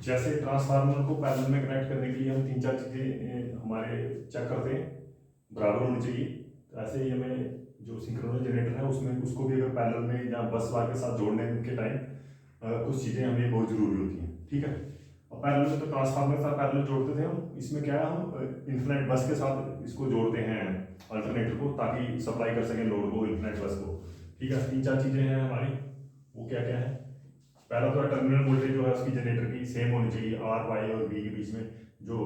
जैसे ट्रांसफार्मर को पैरेलल में कनेक्ट करने के लिए हम तीन चार चीज़ें हमारे चेक करते हैं, बराबर होनी चाहिए। तो ऐसे ही हमें जो सिंक्रोनस जनरेटर है उसमें उसको भी अगर पैरेलल में या बस बार के साथ जोड़ने के टाइम कुछ चीज़ें हमें बहुत ज़रूरी होती हैं, ठीक है। और पैरेलल में तो ट्रांसफार्मर के साथ पैरेलल जोड़ते थे हम, इसमें क्या है हम इन्फिनेट बस के साथ इसको जोड़ते हैं अल्टरनेटर को, ताकि सप्लाई कर सकें लोड को इन्फिनेट बस को, ठीक है। तीन चार चीज़ें हैं हमारी, वो क्या क्या है। पहला तो टर्मिनल वोल्टेज जो है उसकी जनरेटर की सेम होनी चाहिए, आर वाई और बी के बीच में जो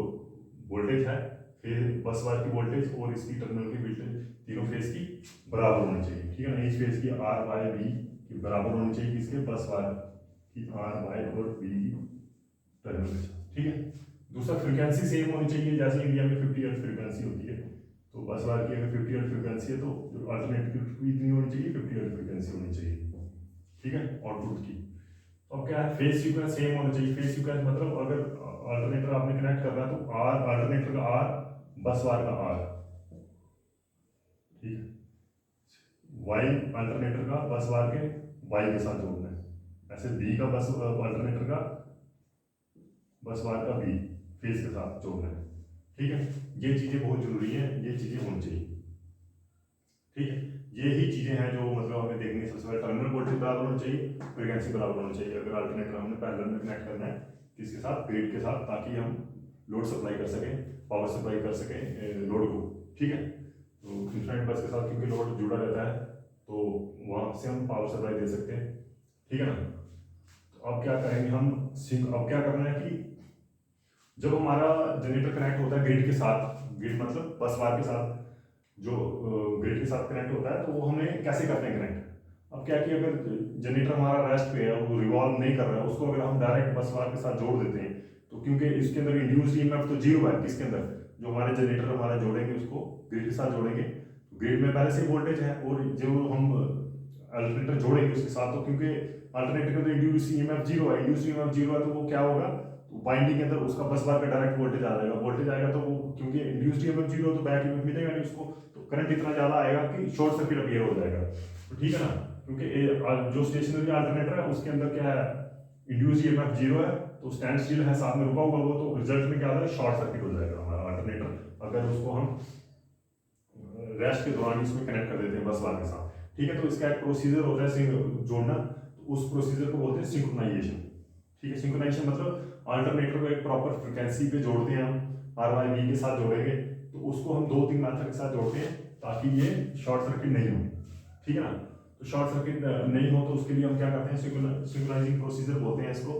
वोल्टेज है। फिर बस बार की वोल्टेज और इसकी टर्मिनल की वोल्टेज तीनों फेज की बराबर होनी चाहिए, ठीक है ना। इस फेज की आर वाई बी की बराबर होनी चाहिए, किसके बस बार की आर वाई और बी की टर्मिनल के साथ, ठीक है। दूसरा फ्रिक्वेंसी सेम होनी चाहिए, जैसे इंडिया में 50 हर्ट्ज फ्रिक्वेंसी होती है, तो बस बार की अगर 50 हर्ट्ज फ्रिक्वेंसी है तो जो अल्टरनेटिव की इतनी होनी चाहिए, 50 हर्ट्ज फ्रिक्वेंसी होनी चाहिए, ठीक है, आउटपुट की। अब क्या है, फेज सीक्वेंस सेम होना चाहिए। फेज सीक्वेंस मतलब अगर अल्टरनेटर आपने कनेक्ट कर रहा है तो आर अल्टरनेटर का आर बस बार का आर, ठीक है। वाई अल्टरनेटर का बस बार के वाई के साथ जोड़ना है। ऐसे बी का बस अल्टरनेटर का बस बार का बी फेज के साथ जोड़ना है, ठीक है। ये चीज़ें बहुत जरूरी हैं, ये चीज़ें होनी चाहिए, ठीक है। ये ही चीज़ें हैं जो मतलब हमें देखनी। सबसे पहले टर्मिनल वोल्टेज बराबर होना चाहिए, फ्रीक्वेंसी बराबर होना चाहिए अगर अल्टरनेटर हमने पैरेलल में कनेक्ट करना है किसके साथ, ग्रिड के साथ, ताकि हम लोड सप्लाई कर सकें, पावर सप्लाई कर सकें लोड को, ठीक है। तो इन्फिनेट बस के साथ क्योंकि लोड जुड़ा रहता है तो वहाँ से हम पावर सप्लाई दे सकते हैं, ठीक है ना। तो अब क्या करेंगे हम, अब क्या करना है कि जब हमारा जनरेटर कनेक्ट होता है ग्रिड के साथ, ग्रिड मतलब बस बार के साथ जो ग्रिड के साथ कनेक्ट होता है, तो वो हमें कैसे करते हैं कनेक्ट। अब क्या कि अगर जनरेटर हमारा रेस्ट पे है, वो रिवॉल्व नहीं कर रहा है, उसको अगर हम डायरेक्ट बस बार के साथ जोड़ देते हैं तो क्योंकि इसके अंदर इंड्यूस ईएमएफ तो जीरो है, किसके अंदर, जो हमारे जनरेटर हमारा जोड़ेंगे उसको ग्रिड के साथ जोड़ेंगे, तो ग्रिड में पहले से वोल्टेज है और जो हम अल्टरनेटर जोड़ेंगे उसके साथ, तो क्योंकि अल्टरनेटर के अंदर इंड्यूस ईएमएफ जीरो है, इंड्यूस ईएमएफ जीरो है, तो वो क्या होगा, तो बाइंडिंग के अंदर उसका बस बार का डायरेक्ट वोल्टेज आ जाएगा, वोल्टेज आएगा तो वो क्योंकि इंड्यूस्ड ईएमएफ जीरो तो बैक ईएमएफ मिलेगा नहीं उसको, तो करंट इतना ज्यादा आएगा कि शॉर्ट सर्किट अपीयर हो जाएगा, तो ठीक है ना। क्योंकि जो स्टेशनरी अल्टरनेटर है उसके अंदर क्या है, इंड्यूस ईएमएफ जीरो है, तो स्टैंड स्टिल है, साथ में रुका हुआ वो, तो रिजल्ट में क्या होगा, शॉर्ट सर्किट हो जाएगा हमारा अल्टरनेटर अगर उसको हम रेस्ट के दौरान इसमें कनेक्ट कर देते हैं बस बार के साथ, ठीक है। तो इसका एक प्रोसीजर होता है जोड़ना, तो उस प्रोसीजर को बोलते हैं सिंक्रोनाइजेशन, ठीक है। सिंक्रोनाइजेशन मतलब अल्टरनेटर को एक प्रॉपर फ्रिक्वेंसी पे जोड़ते हैं हम, आर वाई बी के साथ जोड़ेंगे, तो उसको हम दो तीन मेथड के साथ जोड़ते हैं ताकि ये शॉर्ट सर्किट नहीं हो, ठीक है ना। तो शॉर्ट सर्किट नहीं हो तो उसके लिए हम क्या करते हैं, सिंक्रोनाइजिंग प्रोसीजर बोलते हैं इसको।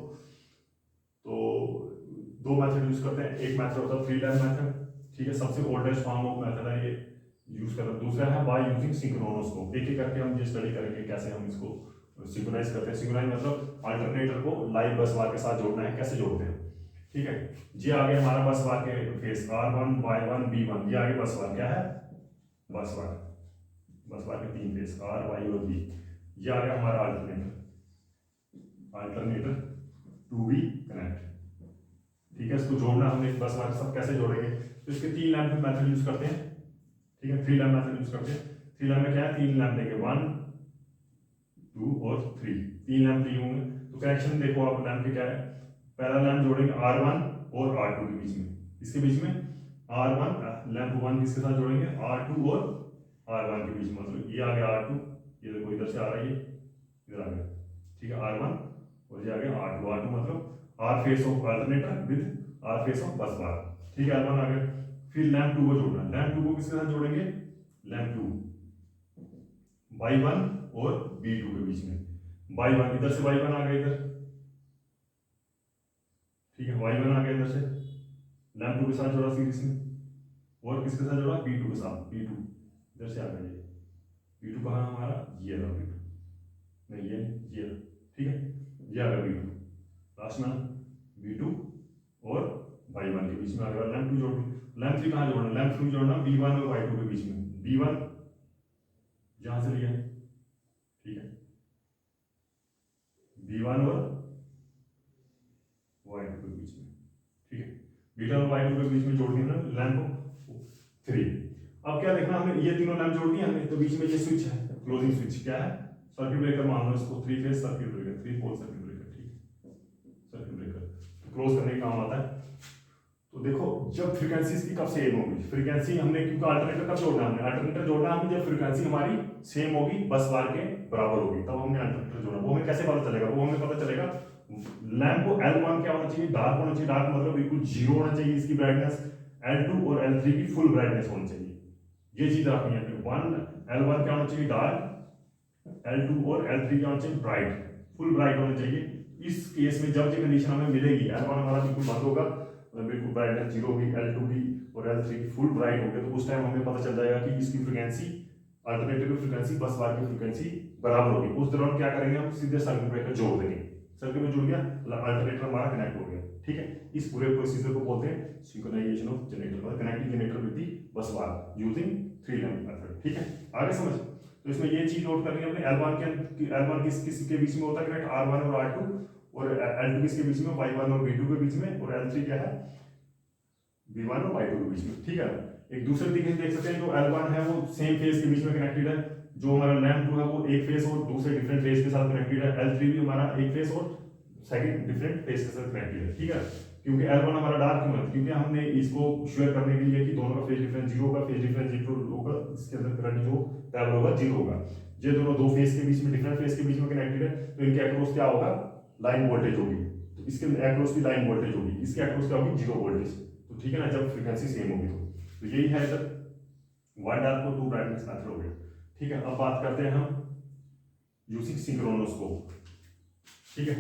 तो दो मेथड यूज करते हैं, एक मेथड होता है थ्री लाइन मेथड, ठीक है, सबसे ओल्डेस्ट फॉर्म ऑफ मेथड है ये यूज करना। दूसरा है बाय यूजिंग सिंक्रोनोस्कोप, एक एक करके हम ये स्टडी करेंगे कैसे हम इसको सिंक्रोनाइज करते हैं। सिंक्रोनाइज मतलब अल्टरनेटर को लाइव बस बार के साथ जोड़ना है, कैसे जोड़ते हैं, ठीक है। ये आगे हमारा बस बार के फेस R1 Y1 B1, ये आगे बस बार क्या है, बस बार के तीन फेस R Y और B, ये आ गया हमारा अल्टरनेटर टू बी कनेक्ट, ठीक है। इसको जोड़ना हमने बस बार के साथ कैसे जोड़ेंगे, तो इसके तीन लैंप मेथड यूज करते हैं, ठीक है। थ्री लैंप मेथड यूज करते हैं। थ्री लैंप में क्या है, तीन लैंप देंगे, 1 2 और 3, तीन लैंप दिए होंगे। तो कनेक्शन देखो आप लैंप के क्या है, पहला लैंप जोड़ेंगे R1 और R2 के बीच में, इसके बीच में R1 लैंप 1 किसके साथ जोड़ेंगे, R2 और R1 के बीच में, मतलब ये आ गया R2, ये देखो इधर से आ रहा है, ये इधर आ गया, ठीक है, R1 और ये आ गया R2, R2 मतलब R face of alternator with R face of बस बार, ठीक है, R1 आ गया। फिर लैंप 2 को जोड़ना, लैंप 2 को किसके साथ जोड़ेंगे, लैंप 2 Y1 और B2 के बीच में, Y1 इधर से Y1 आ गया इधर, ठीक है, Y1 आ गया इधर से, लैंप 2 के साथ जोड़ा सीरीज में, और किसके साथ जोड़ा, B2 के साथ, B2 इधर से आ गया, ये B2 कहाँ हमारा, ये रहा B2, नहीं ये ठीक है, ये आ गया B2, लास्ट में B2 और Y1 के बीच में आ गया, लैंप 2 जोड़, लैंप 3 कहाँ जोड़ना, लैंप 3 जोड़ना B1 और Y2 के बीच में, B1 यहां से लिया, ठीक है, B1 और Y2 के बीच में, ठीक है, B1 और Y2 के बीच में जोड़ दिया ना लैंप 3। अब क्या देखना हमें, ये तीनों लैंप जोड़ दिया हमने, तो बीच में ये स्विच है, क्लोजिंग स्विच क्या है, सर्किट ब्रेकर मान लो इसको, 3 फेज सर्किट ब्रेकर, 3 पोल सर्किट ब्रेकर, ठीक है, सर्किट ब्रेकर। तो क्लोज करने का काम आता है। तो देखो जब फ्रीक्वेंसी इसकी कब सेम होगी, फ्रीक्वेंसी हमने क्योंकि अल्टरनेटर कब जोड़ना है, हमने अल्टरनेटर जोड़ना है हमें जब फ्रीक्वेंसी हमारी सेम होगी, बस बार के बराबर होगी, तब हमने अल्टरनेटर जोड़ना। वो हमें कैसे पता चलेगा, वो हमें पता चलेगा लैंप को L1 क्या होना चाहिए, डार्क होना चाहिए, डार्क मतलब बिल्कुल जीरो होना चाहिए इसकी ब्राइटनेस, L2 और L3 की फुल ब्राइटनेस होनी चाहिए। ये चीज रखनी है, L1 क्या होना चाहिए डार्क, L2 और L3 क्या होना चाहिए ब्राइट, फुल ब्राइट होना चाहिए। इस केस में जब ये कंडीशन हमें मिलेगी, L1 हमारा बिल्कुल बंद होगा, बिल्कुल ब्राइटनेस जीरो होगी, L2 की और L3 की फुल ब्राइट होगी, तो उस टाइम हमें पता चल जाएगा कि इसकी फ्रीक्वेंसी अल्टरनेटर की फ्रीक्वेंसी बस बार की फ्रीक्वेंसी बराबर होगी। उस दौरान क्या करेंगे, हम सीधे सर्किट ब्रेकर जोड़ देंगे, सर्किट में जुड़ गया, अल्टरनेटर हमारा कनेक्ट हो गया, ठीक है। इस पूरे प्रोसीजर को बोलते हैं सिंक्रोनाइजेशन ऑफ जनरेटर, मतलब कनेक्टिंग जनरेटर विद दी बस बार यूजिंग 3 लैंप मेथड, ठीक है। आगे समझ, तो इसमें ये चीज नोट करनी है अपने, L1 किसके बीच में होता है कनेक्ट, R1 और R2, और L2 किसके बीच में, Y1 और V2 के बीच में, और L3 क्या है, V1 और Y2 के बीच में, ठीक है। एक दूसरे तरीके से देख सकते हैं, जो L1 है वो सेम फेज के बीच में कनेक्टेड है, जो हमारा लैंप 2 है वो एक फेज और दूसरे डिफरेंट फेज के साथ कनेक्टेड है, L3 भी हमारा एक फेज और सेकंड डिफरेंट फेज के साथ कनेक्टेड है, ठीक है। क्योंकि L1 हमारा डार्क क्यों है, क्योंकि हमने इसको श्योर करने के लिए कि दोनों का फेज डिफरेंस जीरो होगा, फेज डिफरेंस जीरो होगा, इसके अंदर करंट जो ट्रैवल होगा जीरो होगा। ये दोनों दो फेज के बीच में, डिफरेंट फेज के बीच में कनेक्टेड है, तो इनके अक्रॉस क्या होगा, लाइन वोल्टेज होगी, तो इसके अक्रॉस भी लाइन वोल्टेज होगी, इसके अक्रॉस क्या होगी, जीरो वोल्टेज, तो ठीक है ना, जब फ्रीक्वेंसी सेम होगी तो यही है इधर वन डार्क और टू ब्राइटनेस मेथड हो गया, ठीक है। अब बात करते हैं हम यूजिंग सिंक्रोनोस्कोप, ठीक है।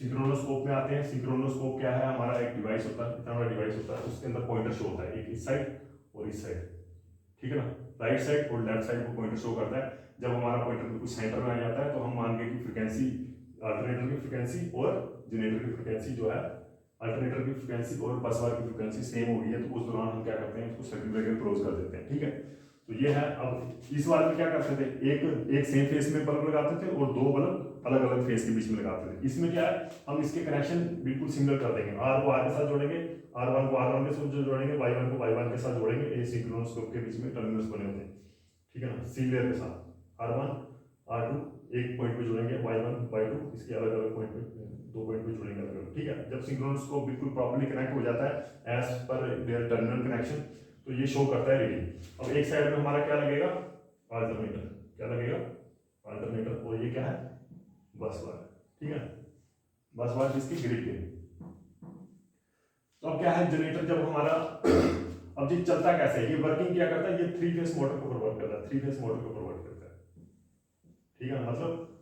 सिंक्रोनोस्कोप में आते हैं। सिंक्रोनोस्कोप क्या है, हमारा एक डिवाइस होता है, इतना बड़ा डिवाइस होता है, उसके अंदर पॉइंटर शो होता है, एक इस साइड और इस साइड, ठीक है ना, राइट साइड और लेफ्ट साइड को पॉइंटर शो करता है। जब हमारा पॉइंटर बिल्कुल सेंटर में आ जाता है तो हम मान गए कि फ्रीक्वेंसी अल्टरनेटर की फ्रीक्वेंसी और जनरेटर की फ्रीक्वेंसी जो है, अल्टरनेटर की फ्रीक्वेंसी और बस बार की फ्रीक्वेंसी सेम हो गई है, तो उस दौरान हम क्या करते हैं, इसको सर्किट ब्रेकर क्लोज कर देते हैं, ठीक है। तो ये है। अब इस बार में क्या करते थे, एक सेम फेस में बल्ब लगाते थे और दो बल्ब अलग अलग फेस के बीच में लगाते थे। इसमें क्या है, हम इसके कनेक्शन बिल्कुल सिमिलर कर देंगे, R को R के साथ जोड़ेंगे, R1 को R1 के साथ जोड़ेंगे, Y1 को Y1 के साथ जोड़ेंगे, ये सिंक्रोनोस्कोप के बीच में टर्मिनल्स बने होते हैं, ठीक है ना, सीरियल के साथ, R1 R2 एक पॉइंट पे जोड़ेंगे, Y1 Y2 इसके अलग अलग पॉइंट पे, दो पॉइंट पे जोड़ेंगे अलग अलग, ठीक है। जब सिंक्रोनोस्कोप बिल्कुल प्रॉपर्ली कनेक्ट हो जाता है as per there terminal connection, तो ये शो करता है रीडिंग। अब एक साइड में हमारा क्या लगेगा, अल्टरनेटर, क्या लगेगा, अल्टरनेटर, और ये क्या है, बस बार, ठीक है, बस बार जिसकी ग्रिड के। तो अब क्या है, जनरेटर जब हमारा अब ये चलता कैसे है, ये वर्किंग क्या करता है, ये 3 फेस मोटर को प्रवर्ट करता है, 3 फेस मोटर को प्रवर्ट करता है, ठीक है, मतलब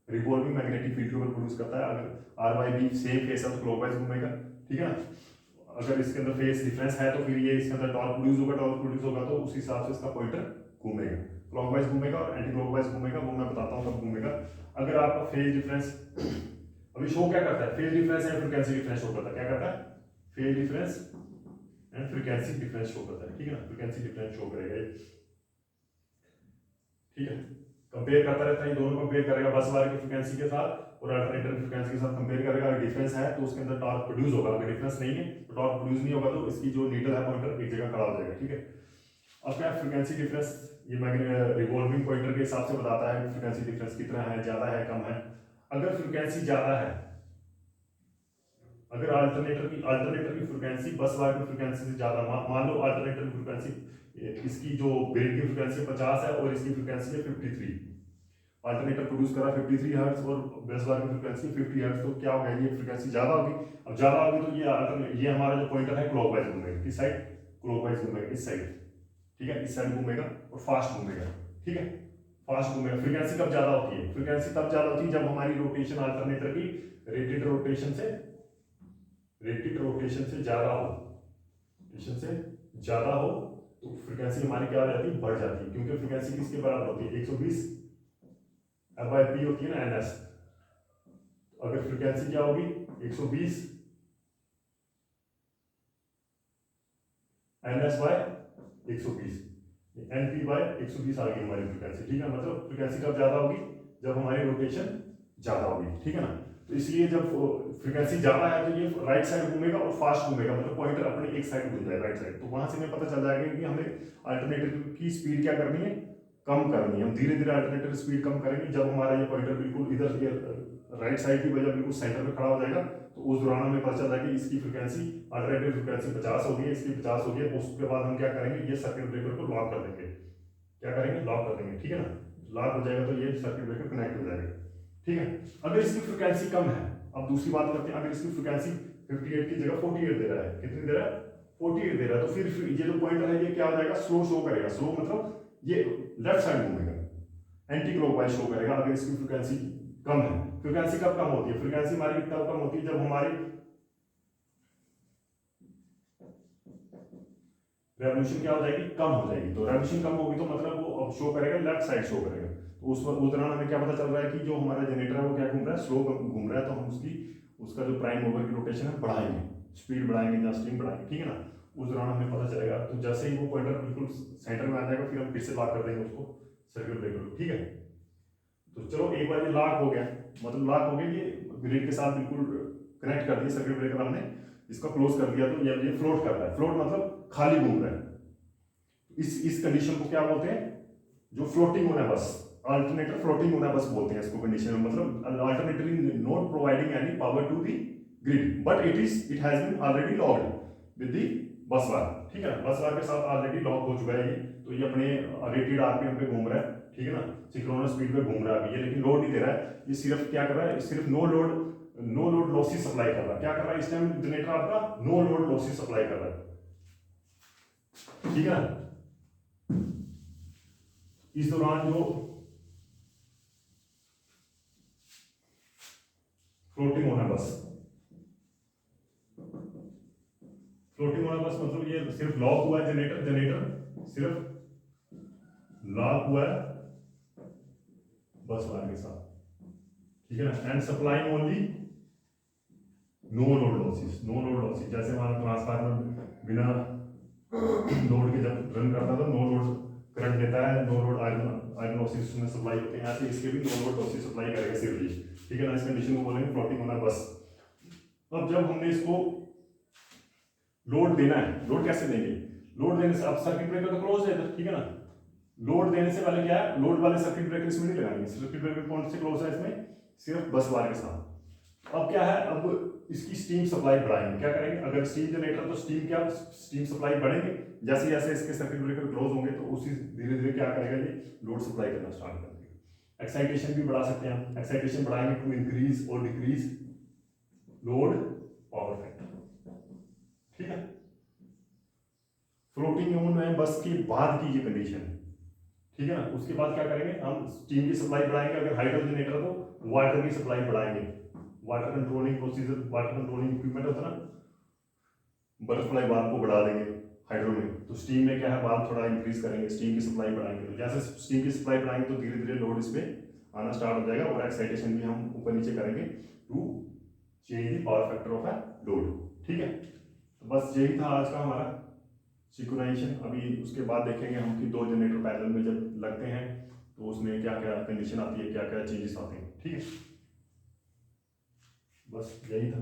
रिवॉल्विंग मैग्नेटिक फील्ड को प्रोड्यूस करता है। अगर R Y B same phase है तो क्लॉकवाइज घूमेगा, ठीक है ना। अगर इसके अंदर फेस डिफरेंस है तो फिर ये इसके अंदर टॉर्क प्रोड्यूस होगा, टॉर्क प्रोड्यूस होगा तो उस हिसाब से इसका पॉइंटर घूमेगा, क्लॉकवाइज घूमेगा और एंटी क्लॉकवाइज घूमेगा, वो मैं बताता हूँ कब घूमेगा। अगर आपका फेज डिफरेंस अभी शो क्या करता है, phase difference and frequency difference show करता है, क्या करता है, phase difference and frequency difference show करता है, ठीक है ना, फ्रीक्वेंसी डिफरेंस शो करेगा ये, ठीक है। कंपेयर करता रहता है, ये दोनों कंपेयर करेगा, बस बार की फ्रीक्वेंसी के साथ और अल्टरनेटर की फ्रीक्वेंसी के साथ कंपेयर करेगा। अगर डिफरेंस है तो उसके अंदर टॉर्क प्रोड्यूस होगा, अगर डिफरेंस नहीं है तो टॉर्क प्रोड्यूस नहीं होगा, तो इसकी जो नीडल है पॉइंटर एक जगह खड़ा हो जाएगा, ठीक है। अब क्या फ्रीक्वेंसी डिफरेंस, ये रिवॉल्विंग पॉइंटर के हिसाब से बताता है फ्रीक्वेंसी डिफरेंस कितना है, ज्यादा है कम है। अगर फ्रीक्वेंसी ज्यादा है, अगर अल्टरनेटर की फ्रीक्वेंसी बस बार की फ्रीक्वेंसी से ज्यादा, मान लो अल्टरनेटर की फ्रीक्वेंसी, इसकी जो ग्रिड की फ्रीक्वेंसी 50 है और इसकी फ्रीक्वेंसी है 53, अल्टरनेटर प्रोड्यूस कर रहा है 53 हर्ट्ज और बस बार की फ्रीक्वेंसी 50 हर्ट्ज, तो क्या होगा, ये फ्रीक्वेंसी ज्यादा होगी। अब ज्यादा होगी तो ये हमारा जो पॉइंटर है क्लॉकवाइज घूमेगा, किस साइड, क्लॉकवाइज घूमेगा, इस साइड, ठीक है, इस साइड घूमेगा और फास्ट घूमेगा, ठीक है, फास्ट घूमेगा। फ्रीक्वेंसी कब ज्यादा होती है, फ्रीक्वेंसी तब ज्यादा होती है जब हमारी रोटेशन अल्टरनेटर की रेटेड रोटेशन से ज्यादा हो, रोटेशन से ज्यादा हो, तो फ्रीक्वेंसी हमारी क्या हो जाती है, बढ़ जाती है, क्योंकि फ्रीक्वेंसी किसके बराबर होती है, 120 एफ बाई पी होती है ना, एन एस। अगर फ्रीक्वेंसी क्या होगी, 120 N S by 120, N P by 120 आ गई हमारी फ्रीक्वेंसी, ठीक है। मतलब फ्रीक्वेंसी कब ज्यादा होगी, जब हमारी रोटेशन ज्यादा होगी, ठीक है ना। तो इसलिए जब फ्रीक्वेंसी ज्यादा है तो ये राइट साइड घूमेगा और फास्ट घूमेगा, मतलब पॉइंटर अपने एक साइड घूम जाएगा, राइट साइड, तो वहां से हमें पता चल जाएगा कि हमें अल्टरनेटर की स्पीड क्या करनी है, कम करनी है। हम धीरे धीरे अल्टरनेटर स्पीड कम करेंगे जब हमारा ये पॉइंटर बिल्कुल इधर राइट साइड की वजह बिल्कुल सेंटर में खड़ा हो जाएगा, तो उस दौरान हमें पता चल रहा है कि इसकी फ्रिक्वेंसी अल्टरनेटिव फ्रिक्वेंसी 50 होगी, इसकी 50 होगी। उसके बाद हम क्या करेंगे, ये सर्किट ब्रेकर को लॉक कर देंगे। क्या करेंगे, लॉक कर देंगे, ठीक है ना। लॉक हो जाएगा तो ये सर्किट ब्रेकर कनेक्ट हो जाएगा, ठीक है। अगर इसकी फ्रिक्वेंसी कम है, अब दूसरी बात करते हैं, अगर इसकी फ्रिक्वेंसी 58 की जगह 48 दे रहा है, कितनी दे रहा है, 48 दे रहा है, तो फिर ये जो पॉइंटर है ये क्या हो जाएगा, स्लो शो करेगा। स्लो मतलब ये लेफ्ट साइड घूमेगा, एंटी क्लॉकवाइज शो करेगा अगर इसकी फ्रिक्वेंसी कम है। फ्रिक्वेंसी कब कम होती है, फ्रिक्वेंसी हमारी तब कम होती है जब हमारी रेवोल्यूशन क्या हो जाएगी, कम हो जाएगी। तो रेवोल्यूशन कम होगी तो मतलब वो अब शो करेगा लेफ्ट साइड शो करेगा। तो उस दौरान हमें क्या पता चल रहा है कि जो हमारा जनरेटर है वो क्या घूम रहा है, स्लो घूम रहा है। तो हम उसका जो प्राइम मूवर की रोटेशन है बढ़ाएंगे, स्पीड बढ़ाएंगे या स्टीम बढ़ाएंगे, ठीक है ना। उस दौरान हमें पता चलेगा। तो जैसे ही वो पॉइंटर बिल्कुल सेंटर में आ जाएगा, फिर हम फिर से लॉक कर देंगे उसको सर्किट ब्रेकर को, ठीक है। तो चलो एक बार ये लॉक हो गया, मतलब लॉक हो गया, ये ग्रिड के साथ बिल्कुल कनेक्ट कर दिया सर्किट ब्रेकर हमने, इसका क्लोज कर दिया। तो ये फ्लोट कर रहा है, फ्लोट मतलब खाली घूम रहा है। इस कंडीशन को क्या बोलते हैं, जो फ्लोटिंग होना है बस, अल्टरनेटर फ्लोटिंग होना बस बोलते हैं इसको कंडीशन में। मतलब alternator is not providing any power to the grid but it has been already locked with the bus bar, ठीक है। बस बार के साथ ऑलरेडी लॉक हो चुका है ये। तो ये अपने रेटेड आरपीएम पे घूम रहा है, ठीक है ना, सिंक्रोनस स्पीड पे घूम रहा है अभी ये, लेकिन लोड नहीं दे रहा है। ये सिर्फ क्या कर रहा है, सिर्फ नो लोड लॉसेस सप्लाई कर रहा है। क्या कर रहा है इस टाइम जनरेटर आपका, नो लोड लॉसेस सप्लाई कर रहा है, ठीक है ना। इस दौरान जो फ्लोटिंग होना बस, फ्लोटिंग होना बस मतलब ये सिर्फ लॉक हुआ है जनरेटर सिर्फ लॉक हुआ है बस बार के साथ, ठीक है ना। And supplying only no load losses. जैसे हमारा ट्रांसफार्मर बिना लोड के जब रन करता था, नो लोड करंट देता है, नो लोड आयरन लॉसेस में सप्लाई होते हैं, ऐसे इसके भी नो लोड लॉसेस सप्लाई करेगा सिर्फ ये, ठीक है ना। इस कंडीशन को बोलेंगे फ्लोटिंग होना बस। अब जब हमने इसको लोड देना है, लोड कैसे देंगे, लोड देने से अब सर्किट ब्रेकर तो क्लोज है, ठीक है ना। लोड देने से पहले क्या है, लोड वाले सर्किट ब्रेकर इसमें नहीं लगाएंगे। सर्किट ब्रेकर कौन से क्लोज है इसमें, सिर्फ बस बार के साथ। अब क्या है, अब इसकी स्टीम सप्लाई बढ़ाएंगे। क्या करेंगे, अगर स्टीम जनरेटर तो स्टीम सप्लाई बढ़ेंगे। जैसे जैसे इसके सर्किट ब्रेकर क्लोज होंगे तो उसी धीरे धीरे क्या करेगा, ये लोड सप्लाई करना स्टार्ट कर देगा। एक्साइटेशन भी बढ़ा सकते हैं हम, एक्साइटेशन बढ़ाएंगे टू इंक्रीज और डिक्रीज लोड पावर फैक्टर, ठीक है। फ्लोटिंग ऑन है बस के बाद की ये कंडीशन, ठीक है ना। उसके बाद क्या करेंगे, हम स्टीम की सप्लाई बढ़ाएंगे। अगर हाइड्रो जनरेटर तो वाटर की सप्लाई बढ़ाएंगे। Water controlling procedure, water controlling equipment होता है ना, बटरफ्लाई वाल्व को बढ़ा देंगे हाइड्रो में। तो स्टीम में क्या है, वाल्व थोड़ा इंक्रीज करेंगे, स्टीम की सप्लाई बढ़ाएंगे। तो जैसे स्टीम की सप्लाई बढ़ाएंगे तो धीरे धीरे लोड इस पे आना स्टार्ट हो जाएगा। और एक्साइटेशन भी हम ऊपर नीचे करेंगे to change the power factor of a load, ठीक है। तो बस यही था आज का हमारा सिंक्रोनाइजेशन। अभी उसके बाद देखेंगे हम कि दो जनरेटर पैरेलल में जब लगते हैं तो उसमें क्या क्या कंडीशन आती है, क्या क्या चेंजेस आते हैं, ठीक है। बस यही था।